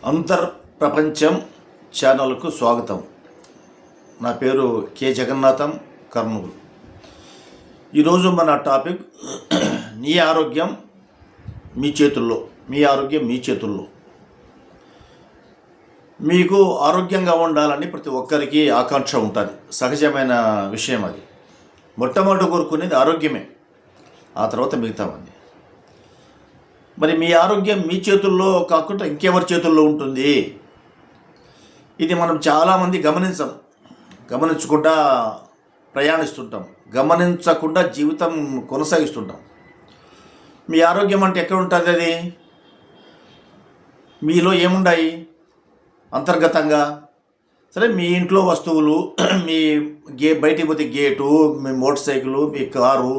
అంతర్ప్రపంచం ఛానల్కు స్వాగతం. నా పేరు కె జగన్నాథం, కర్నూలు. ఈరోజు మన టాపిక్ నీ ఆరోగ్యం మీ చేతుల్లో. మీ ఆరోగ్యం మీ చేతుల్లో. మీకు ఆరోగ్యంగా ఉండాలని ప్రతి ఒక్కరికి ఆకాంక్ష ఉంటుంది, సహజమైన విషయం. అది మొట్టమొదటి కోరుకునేది ఆరోగ్యమే, ఆ తర్వాత మిగతావన్నీ. మరి మీ ఆరోగ్యం మీ చేతుల్లో కాకుండా ఇంకెవరి చేతుల్లో ఉంటుంది? ఇది మనం చాలామంది గమనించకుండా ప్రయాణిస్తుంటాం, గమనించకుండా జీవితం కొనసాగిస్తుంటాం. మీ ఆరోగ్యం అంటే ఎక్కడ ఉంటుంది? అది మీలో ఏముండాయి అంతర్గతంగా? సరే, మీ ఇంట్లో వస్తువులు, మీ బయటికి పోతే గేటు, మీ మోటార్ సైకిల్, మీ కారు,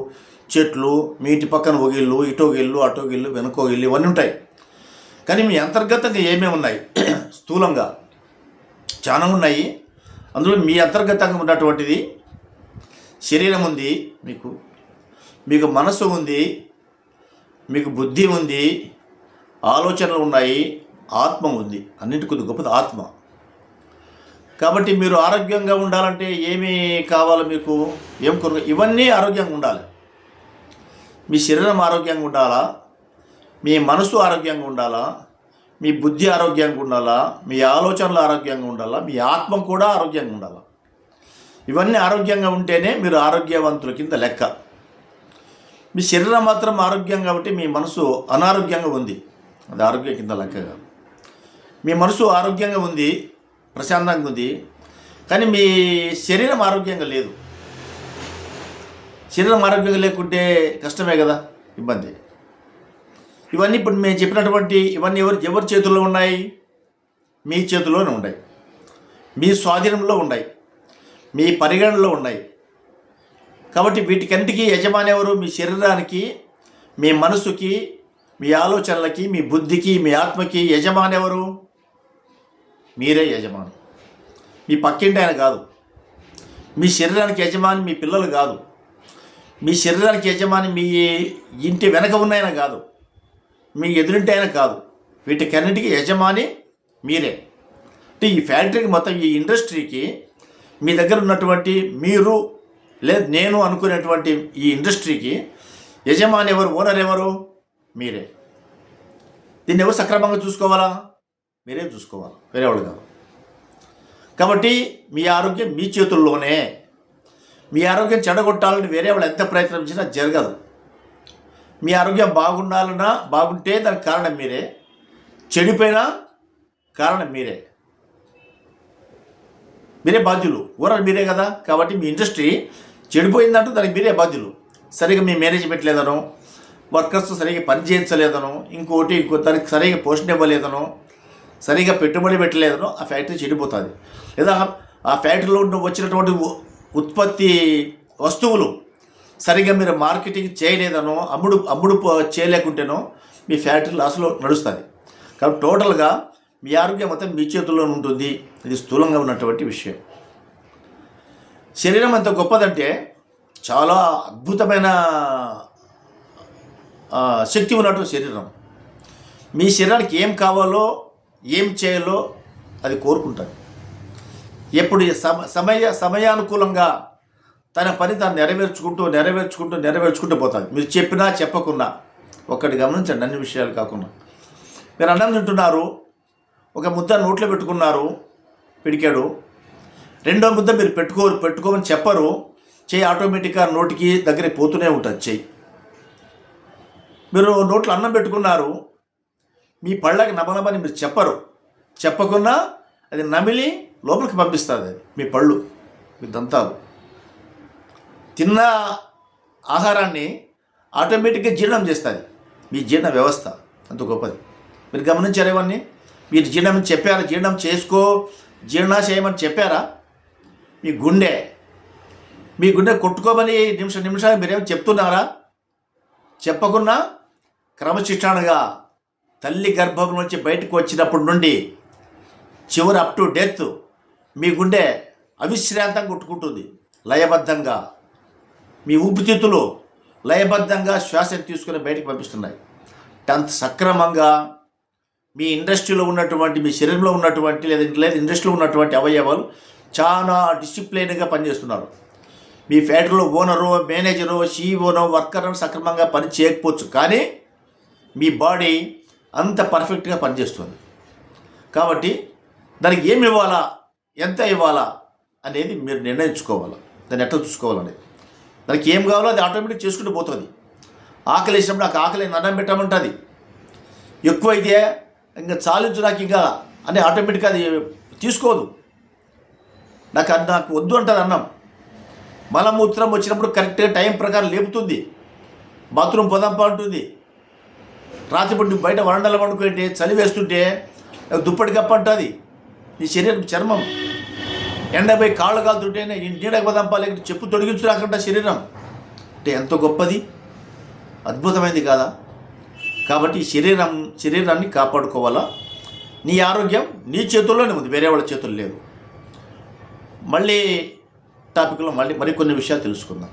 చెట్లు, మీ ఇంటి పక్కన ఒక ఇల్లు, ఇటో ఇల్లు, అటో ఇల్లు, వెనుకో ఇల్లు, ఇవన్నీ ఉంటాయి. కానీ మీ అంతర్గతంగా ఏమేమి ఉన్నాయి? స్థూలంగా చాలా ఉన్నాయి. అందులో మీ అంతర్గతంగా ఉన్నటువంటిది శరీరం ఉంది, మీకు మనసు ఉంది, మీకు బుద్ధి ఉంది, ఆలోచనలు ఉన్నాయి, ఆత్మ ఉంది. అన్నింటి కొద్ది గొప్పది ఆత్మ. కాబట్టి మీరు ఆరోగ్యంగా ఉండాలంటే ఏమి కావాలి? మీకు ఏం కొరకు? ఇవన్నీ ఆరోగ్యంగా ఉండాలి. మీ శరీరం ఆరోగ్యంగా ఉండాలా, మీ మనసు ఆరోగ్యంగా ఉండాలా, మీ బుద్ధి ఆరోగ్యంగా ఉండాలా, మీ ఆలోచనలు ఆరోగ్యంగా ఉండాలా, మీ ఆత్మ కూడా ఆరోగ్యంగా ఉండాలా. ఇవన్నీ ఆరోగ్యంగా ఉంటేనే మీరు ఆరోగ్యవంతుల కింద లెక్క. మీ శరీరం మాత్రం ఆరోగ్యంగా ఉంటే మీ మనసు అనారోగ్యంగా ఉంది, అది ఆరోగ్యం కింద లెక్క కాదు. మీ మనసు ఆరోగ్యంగా ఉంది, ప్రశాంతంగా ఉంది, కానీ మీ శరీరం ఆరోగ్యంగా లేదు. శరీరం ఆరోగ్యంగా లేకుంటే కష్టమే కదా, ఇబ్బంది. ఇవన్నీ ఇప్పుడు మేము చెప్పినటువంటి ఇవన్నీ ఎవరి చేతుల్లో ఉన్నాయి? మీ చేతుల్లోనే ఉన్నాయి, మీ స్వాధీనంలో ఉన్నాయి, మీ పరిగణనలో ఉన్నాయి. కాబట్టి వీటికంటికి యజమాని ఎవరు? మీ శరీరానికి, మీ మనసుకి, మీ ఆలోచనలకి, మీ బుద్ధికి, మీ ఆత్మకి యజమాని ఎవరు? మీరే యజమాని. మీ పక్కింటి ఆయన కాదు. మీ శరీరానికి యజమాని మీ పిల్లలు కాదు. మీ శరీరానికి యజమాని మీ ఇంటి వెనక ఉన్నాయన కాదు, మీ ఎదురింటి ఆయన కాదు. వీటికన్నిటికీ యజమాని మీరే. అంటే ఈ ఫ్యాక్టరీకి, మొత్తం ఈ ఇండస్ట్రీకి, మీ దగ్గర ఉన్నటువంటి మీరు లేదు నేను అనుకునేటువంటి ఈ ఇండస్ట్రీకి యజమాని ఎవరు? ఓనర్ ఎవరు? మీరే. దీన్ని ఎవరు సక్రమంగా చూసుకోవాలా? మీరే చూసుకోవాలి, వేరే వాళ్ళు కాదు. కాబట్టి మీ ఆరోగ్యం మీ చేతుల్లోనే. మీ ఆరోగ్యం చెడగొట్టాలని వేరే వాళ్ళు ఎంత ప్రయత్నించినా జరగదు. మీ ఆరోగ్యం బాగుండాలన్నా, బాగుంటే దానికి కారణం మీరే, చెడిపోయినా కారణం మీరే. మీరే బాధ్యులు, ఓనర్ మీరే కదా. కాబట్టి మీ ఇండస్ట్రీ చెడిపోయిందంటూ దానికి మీరే బాధ్యులు. సరిగా మీ మేనేజ్మెంట్ లేదనో, వర్కర్స్ సరిగా పని చేయించలేదనో, ఇంకోటి దానికి సరిగా పోషణ ఇవ్వలేదనో, సరిగా పెట్టుబడి పెట్టలేదనో ఆ ఫ్యాక్టరీ చెడిపోతుంది. లేదా ఆ ఫ్యాక్టరీలో వచ్చినటువంటి ఉత్పత్తి వస్తువులు సరిగా మీరు మార్కెటింగ్ చేయలేదనో, అమ్ముడు చేయలేకుంటేనో మీ ఫ్యాక్టరీ లాస్లో నడుస్తుంది. కాబట్టి టోటల్గా మీ ఆరోగ్యం మొత్తం మీ చేతుల్లో ఉంటుంది. ఇది స్థూలంగా ఉన్నటువంటి విషయం. శరీరం ఎంత గొప్పదంటే చాలా అద్భుతమైన శక్తి ఉన్నటువంటి శరీరం. మీ శరీరానికి ఏం కావాలో, ఏం చేయాలో అది కోరుకుంటుంది. ఎప్పుడు సమయానుకూలంగా తన పని తాను నెరవేర్చుకుంటూ పోతుంది. మీరు చెప్పినా చెప్పకున్నా. ఒక్కటి గమనించండి, అన్ని విషయాలు కాకుండా. మీరు అన్నం తింటున్నారు, ఒక ముద్ద నోట్లో పెట్టుకున్నారు, పిడికాడు. రెండో ముద్ద మీరు పెట్టుకోమని చెప్పరు, చెయ్యి ఆటోమేటిక్గా నోటికి దగ్గరికి పోతూనే ఉంటుంది చెయ్యి. మీరు నోట్లో అన్నం పెట్టుకున్నారు, మీ పళ్ళకి నమనమని మీరు చెప్పకున్నా అది నమిలి లోపలికి పంపిస్తుంది. అది మీ పళ్ళు, మీ దంతాలు తిన్న ఆహారాన్ని ఆటోమేటిక్గా జీర్ణం చేస్తుంది. మీ జీర్ణ వ్యవస్థ అంత గొప్పది. మీరు గమనించారు ఇవన్నీ? మీరు జీర్ణం చెప్పారా? జీర్ణం చేసుకో, జీర్ణాశయమని చెప్పారా? మీ గుండె కొట్టుకోమని నిమిషాలు మీరేమో చెప్తున్నారా? చెప్పకున్నా క్రమశిక్షణగా తల్లి గర్భం నుంచి బయటకు వచ్చినప్పటి నుండి చివరి అప్ టు డెత్ మీ గుండె అవిశ్రాంతంగా కొట్టుకుంటుంది, లయబద్ధంగా. మీ ఊపిరితిత్తులు లయబద్ధంగా శ్వాస తీసుకుని బయటకు పంపిస్తున్నాయి. అంత సక్రమంగా మీ ఇండస్ట్రీలో ఉన్నటువంటి మీ శరీరంలో ఉన్నటువంటి లేదా ఇండస్ట్రీలో ఉన్నటువంటి అవయవాలు చాలా డిసిప్లైన్గా పనిచేస్తున్నారు. మీ ఫ్యాక్టరీలో ఓనరు, మేనేజరు, సీఈఓనో, వర్కర్ సక్రమంగా పని చేయకపోవచ్చు, కానీ మీ బాడీ అంత పర్ఫెక్ట్గా పనిచేస్తుంది. కాబట్టి దానికి ఏమి ఇవ్వాలా, ఎంత ఇవ్వాలా అనేది మీరు నిర్ణయించుకోవాలి. దాన్ని ఎట్లా చూసుకోవాలనేది, దానికి ఏం కావాలో అది ఆటోమేటిక్ చేసుకుంటూ పోతుంది. ఆకలి వేసినప్పుడు నాకు ఆకలి అన్నం పెట్టమంటుంది. ఎక్కువైతే ఇంకా చాలించు నాకు ఇంకా అని ఆటోమేటిక్గా అది తీసుకోదు. నాకు వద్దు అంటుంది అన్నం. మలమూత్రం వచ్చినప్పుడు కరెక్ట్గా టైం ప్రకారం లేపుతుంది. బాత్రూమ్ పొదంప అంటుంది. రాత్రిపూట బయట వరండాలో పండుకుంటే చలి వేస్తుంటే దుప్పటి కప్ప అంటుంది. నీ శరీరం చర్మం ఎండపై కాళ్ళు కాలుతుంటే నీడకు పదంప, లేకపోతే చెప్పు తొడిగించు రాకుండా శరీరం అంటే ఎంతో గొప్పది, అద్భుతమైంది కాదా? కాబట్టి శరీరాన్ని కాపాడుకోవాలా. నీ ఆరోగ్యం నీ చేతుల్లోనే ఉంది, వేరే వాళ్ళ చేతుల్లో లేదు. మళ్ళీ టాపిక్లో మరికొన్ని విషయాలు తెలుసుకుందాం.